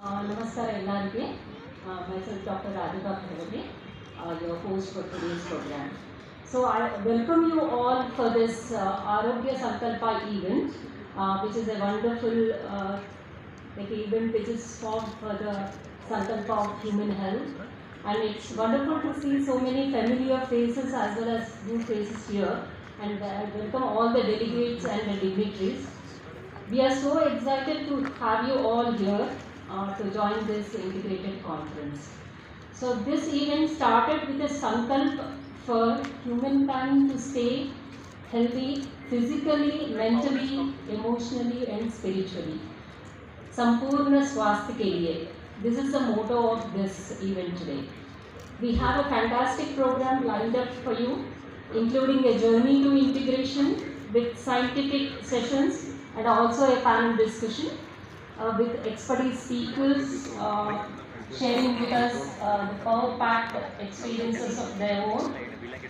Namaskar everyone. Myself Dr. Radhika Bhargave, your host for today's program. So I welcome you all for this Arogya Sankalpa event, which is a wonderful event which is formed for the Sankalpa of human health. And it's wonderful to see so many familiar faces as well as new faces here. And I welcome all the delegates and the dignitaries. We are so excited to have you all here to join this integrated conference. So this event started with a sankalp for humankind to stay healthy physically, mentally, emotionally and spiritually. Sampurna Swasthya ke liye. This is the motto of this event today. We have a fantastic program lined up for you, including a journey to integration with scientific sessions and also a panel discussion with expertise speakers sharing with us the power-packed experiences of their own.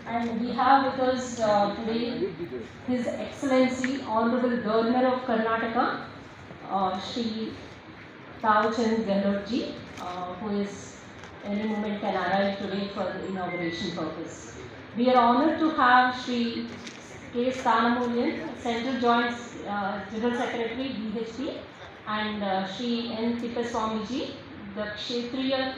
And we have with us today His Excellency Honorable Governor of Karnataka, Shri Thaverchand Gehlot-ji, who is any moment can arrive today for the inauguration purpose. We are honored to have Shri K. Sthanamulyan, Central Joint General Secretary, BHP, and Shri N. Tippaswamiji, the Kshetriya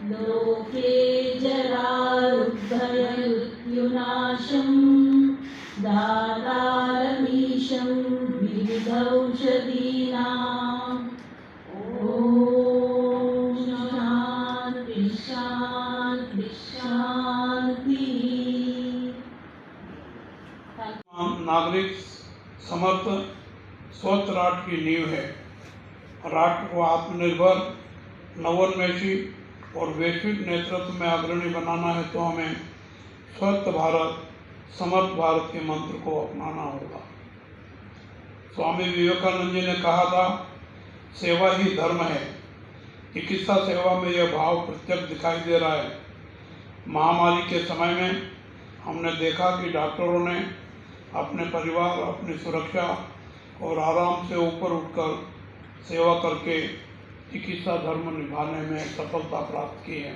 लोके जरारुद्धयुनाशं दातारमीशं विविधौषधीनाम् ॐ शान्ति शान्ति शान्ति। नागरिक समर्थ स्वच्छ राष्ट्र की नींव है। राष्ट्र को आत्मनिर्भर, नवोन्मेषी और वैश्विक नेतृत्व में अग्रणी बनाना है तो हमें स्वस्थ भारत, समर्थ भारत के मंत्र को अपनाना होगा। स्वामी विवेकानंद जी ने कहा था, सेवा ही धर्म है। चिकित्सा सेवा में यह भाव प्रत्यक्ष दिखाई दे रहा है। महामारी के समय में हमने देखा कि डॉक्टरों ने अपने परिवार, अपनी सुरक्षा और आराम से ऊपर उठकर सेवा करके चिकित्सा धर्म निभाने में सफलता प्राप्त की है।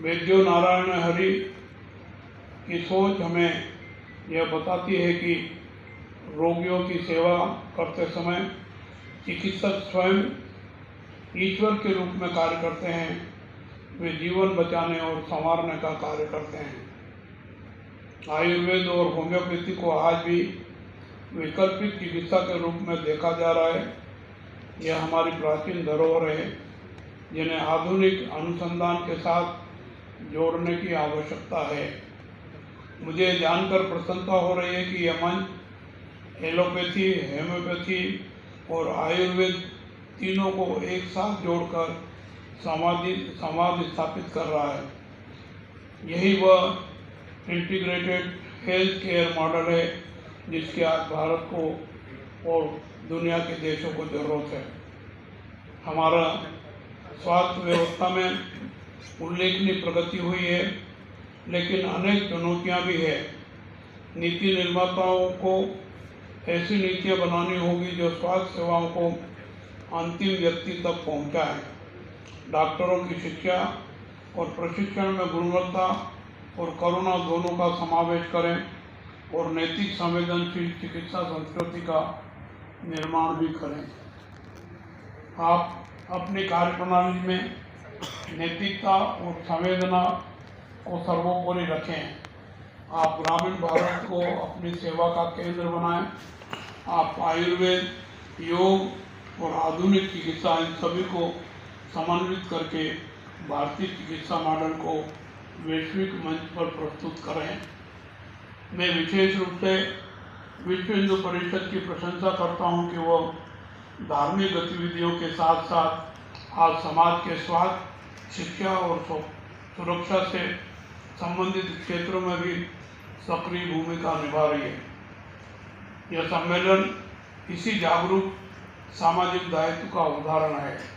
वैद्यो नारायण हरि की सोच हमें यह बताती है कि रोगियों की सेवा करते समय चिकित्सक स्वयं ईश्वर के रूप में कार्य करते हैं। वे जीवन बचाने और संवारने का कार्य करते हैं। आयुर्वेद और होम्योपैथी को आज भी वैकल्पिक चिकित्सा के रूप में देखा जा रहा है। यह हमारी प्राचीन धरोहर है जिन्हें आधुनिक अनुसंधान के साथ जोड़ने की आवश्यकता है। मुझे जानकर प्रसन्नता हो रही है कि यह मंच एलोपैथी, होम्योपैथी और आयुर्वेद तीनों को एक साथ जोड़कर संवाद स्थापित कर रहा है। यही वह इंटीग्रेटेड हेल्थ केयर मॉडल है जिसकी आज भारत को और दुनिया के देशों को जरूरत है। हमारा स्वास्थ्य व्यवस्था में उल्लेखनीय प्रगति हुई है, लेकिन अनेक चुनौतियां भी है। नीति निर्माताओं को ऐसी नीतियां बनानी होगी जो स्वास्थ्य सेवाओं को अंतिम व्यक्ति तक पहुंचाए। डॉक्टरों की शिक्षा और प्रशिक्षण में गुणवत्ता और करुणा दोनों का समावेश करें और नैतिक संवेदनशील चिकित्सा संस्कृति का निर्माण भी करें। आप अपनी कार्यप्रणाली में नैतिकता और संवेदना को सर्वोपरि रखें। आप ग्रामीण भारत को अपनी सेवा का केंद्र बनाएं। आप आयुर्वेद, योग और आधुनिक चिकित्सा इन सभी को समन्वित करके भारतीय चिकित्सा मॉडल को वैश्विक मंच पर प्रस्तुत करें। मैं विशेष रूप से विश्व हिंदू परिषद की प्रशंसा करता हूं कि वह धार्मिक गतिविधियों के साथ साथ आज समाज के स्वास्थ्य, शिक्षा और सुरक्षा से संबंधित क्षेत्रों में भी सक्रिय भूमिका निभा रही है। यह सम्मेलन इसी जागरूक सामाजिक दायित्व का उदाहरण है।